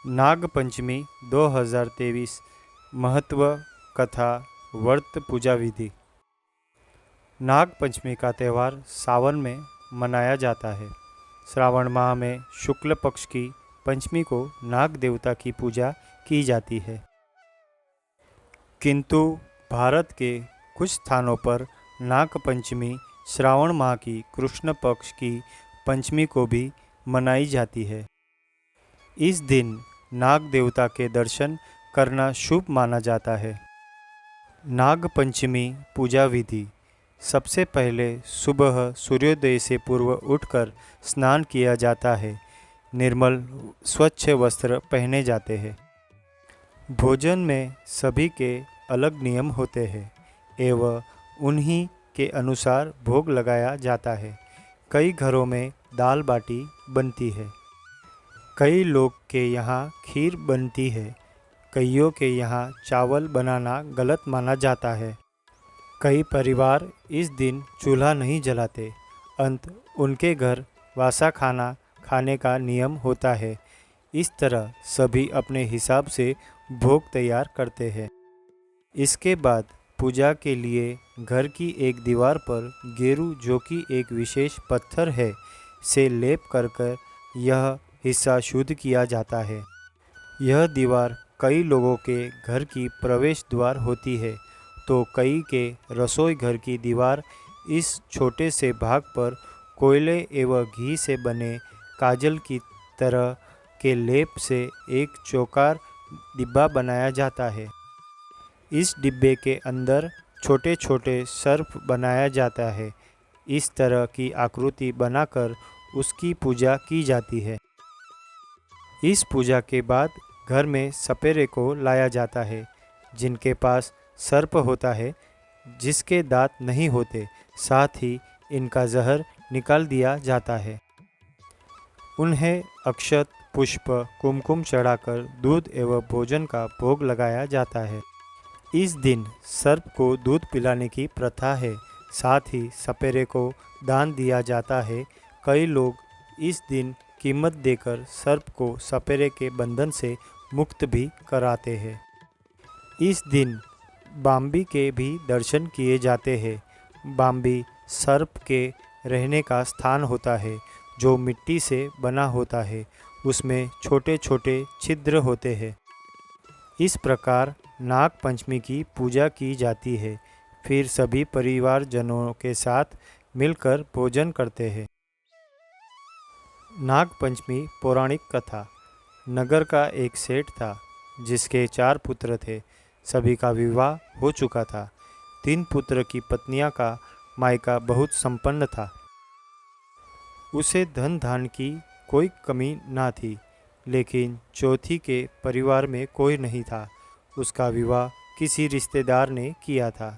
नाग पंचमी 2023 महत्व कथा व्रत पूजा विधि। नाग पंचमी का त्यौहार सावन में मनाया जाता है। श्रावण माह में शुक्ल पक्ष की पंचमी को नाग देवता की पूजा की जाती है, किंतु भारत के कुछ स्थानों पर नाग पंचमी श्रावण माह की कृष्ण पक्ष की पंचमी को भी मनाई जाती है। इस दिन नाग देवता के दर्शन करना शुभ माना जाता है। नाग पंचमी पूजा विधि। सबसे पहले सुबह सूर्योदय से पूर्व उठकर स्नान किया जाता है। निर्मल स्वच्छ वस्त्र पहने जाते हैं। भोजन में सभी के अलग नियम होते हैं एवं उन्हीं के अनुसार भोग लगाया जाता है। कई घरों में दाल बाटी बनती है, कई लोग के यहाँ खीर बनती है, कईयों के यहाँ चावल बनाना गलत माना जाता है। कई परिवार इस दिन चूल्हा नहीं जलाते, उनके घर वासा खाना खाने का नियम होता है। इस तरह सभी अपने हिसाब से भोग तैयार करते हैं। इसके बाद पूजा के लिए घर की एक दीवार पर गेरू, जो कि एक विशेष पत्थर है, से लेप कर यह हिस्सा शुद्ध किया जाता है। यह दीवार कई लोगों के घर की प्रवेश द्वार होती है, तो कई के रसोई घर की दीवार। इस छोटे से भाग पर कोयले एवं घी से बने काजल की तरह के लेप से एक चौकार डिब्बा बनाया जाता है। इस डिब्बे के अंदर छोटे छोटे सर्प बनाया जाता है। इस तरह की आकृति बनाकर उसकी पूजा की जाती है। इस पूजा के बाद घर में सपेरे को लाया जाता है, जिनके पास सर्प होता है, जिसके दांत नहीं होते। साथ ही इनका जहर निकाल दिया जाता है। उन्हें अक्षत, पुष्प, कुमकुम चढ़ाकर दूध एवं भोजन का भोग लगाया जाता है। इस दिन सर्प को दूध पिलाने की प्रथा है। साथ ही सपेरे को दान दिया जाता है। कई लोग इस दिन कीमत देकर सर्प को सपेरे के बंधन से मुक्त भी कराते हैं। इस दिन बाम्बी के भी दर्शन किए जाते हैं। बाम्बी सर्प के रहने का स्थान होता है, जो मिट्टी से बना होता है। उसमें छोटे छोटे छिद्र होते हैं। इस प्रकार नाग पंचमी की पूजा की जाती है। फिर सभी परिवारजनों के साथ मिलकर भोजन करते हैं। नाग पंचमी पौराणिक कथा। नगर का एक सेठ था, जिसके 4 पुत्र थे। सभी का विवाह हो चुका था। 3 पुत्र की पत्नियां का मायका बहुत संपन्न था। उसे धन धान की कोई कमी ना थी, लेकिन चौथी के परिवार में कोई नहीं था। उसका विवाह किसी रिश्तेदार ने किया था।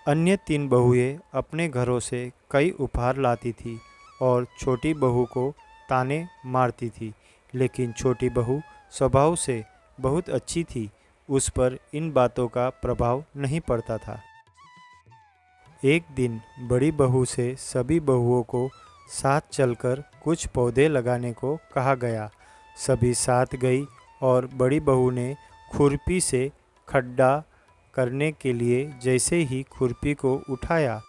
अन्य 3 बहुएं अपने घरों से कई उपहार लाती थी और छोटी बहू को ताने मारती थी, लेकिन छोटी बहू स्वभाव से बहुत अच्छी थी। उस पर इन बातों का प्रभाव नहीं पड़ता था। एक दिन बड़ी बहू से सभी बहुओं को साथ चलकर कुछ पौधे लगाने को कहा गया। सभी साथ गई और बड़ी बहू ने खुरपी से खड्डा करने के लिए जैसे ही खुरपी को उठाया,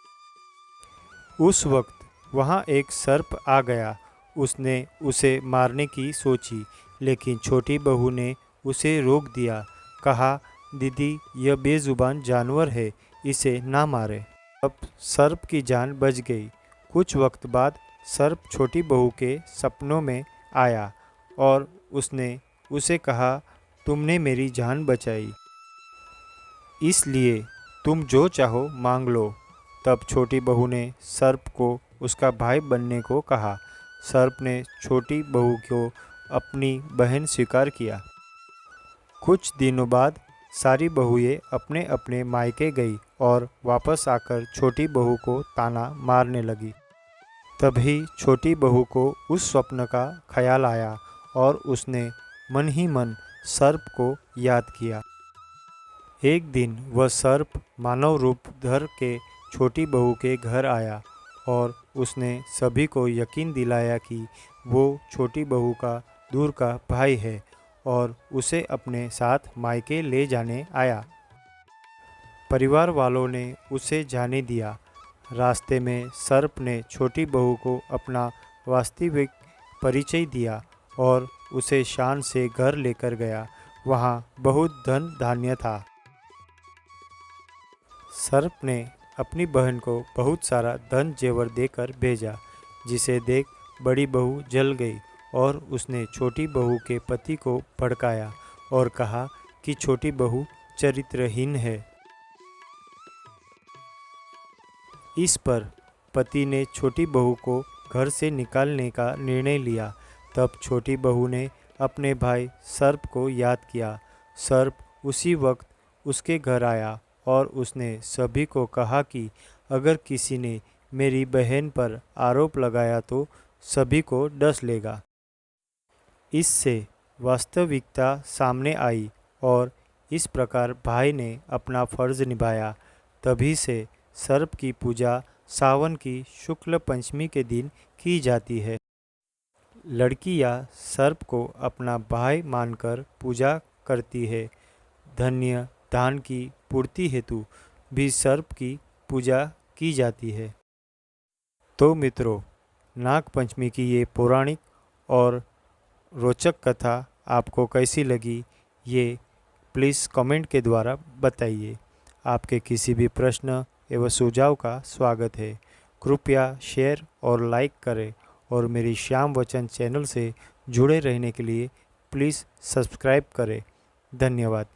उस वक्त वहाँ एक सर्प आ गया। उसने उसे मारने की सोची, लेकिन छोटी बहू ने उसे रोक दिया। कहा, दीदी, यह बेजुबान जानवर है, इसे ना मारे। अब सर्प की जान बच गई। कुछ वक्त बाद सर्प छोटी बहू के सपनों में आया और उसने उसे कहा, तुमने मेरी जान बचाई, इसलिए तुम जो चाहो मांग लो। तब छोटी बहू ने सर्प को उसका भाई बनने को कहा। सर्प ने छोटी बहू को अपनी बहन स्वीकार किया। कुछ दिनों बाद सारी बहुएं अपने अपने मायके गई और वापस आकर छोटी बहू को ताना मारने लगी। तभी छोटी बहू को उस स्वप्न का ख्याल आया और उसने मन ही मन सर्प को याद किया। एक दिन वह सर्प मानव रूप धर के छोटी बहू के घर आया और उसने सभी को यकीन दिलाया कि वो छोटी बहू का दूर का भाई है और उसे अपने साथ मायके ले जाने आया। परिवार वालों ने उसे जाने दिया। रास्ते में सर्प ने छोटी बहू को अपना वास्तविक परिचय दिया और उसे शान से घर लेकर गया। वहाँ बहुत धन धान्य था। सर्प ने अपनी बहन को बहुत सारा धन जेवर देकर भेजा, जिसे देख बड़ी बहू जल गई और उसने छोटी बहू के पति को भड़काया और कहा कि छोटी बहू चरित्रहीन है। इस पर पति ने छोटी बहू को घर से निकालने का निर्णय लिया। तब छोटी बहू ने अपने भाई सर्प को याद किया। सर्प उसी वक्त उसके घर आया और उसने सभी को कहा कि अगर किसी ने मेरी बहन पर आरोप लगाया तो सभी को डस लेगा। इससे वास्तविकता सामने आई और इस प्रकार भाई ने अपना फर्ज निभाया। तभी से सर्प की पूजा सावन की शुक्ल पंचमी के दिन की जाती है। लड़कियां सर्प को अपना भाई मानकर पूजा करती है। धन्य दान की पूर्ति हेतु भी सर्प की पूजा की जाती है। तो मित्रों, नाग पंचमी की ये पौराणिक और रोचक कथा आपको कैसी लगी, ये प्लीज़ कमेंट के द्वारा बताइए। आपके किसी भी प्रश्न एवं सुझाव का स्वागत है। कृपया शेयर और लाइक करें और मेरी श्याम वचन चैनल से जुड़े रहने के लिए प्लीज़ सब्सक्राइब करें। धन्यवाद।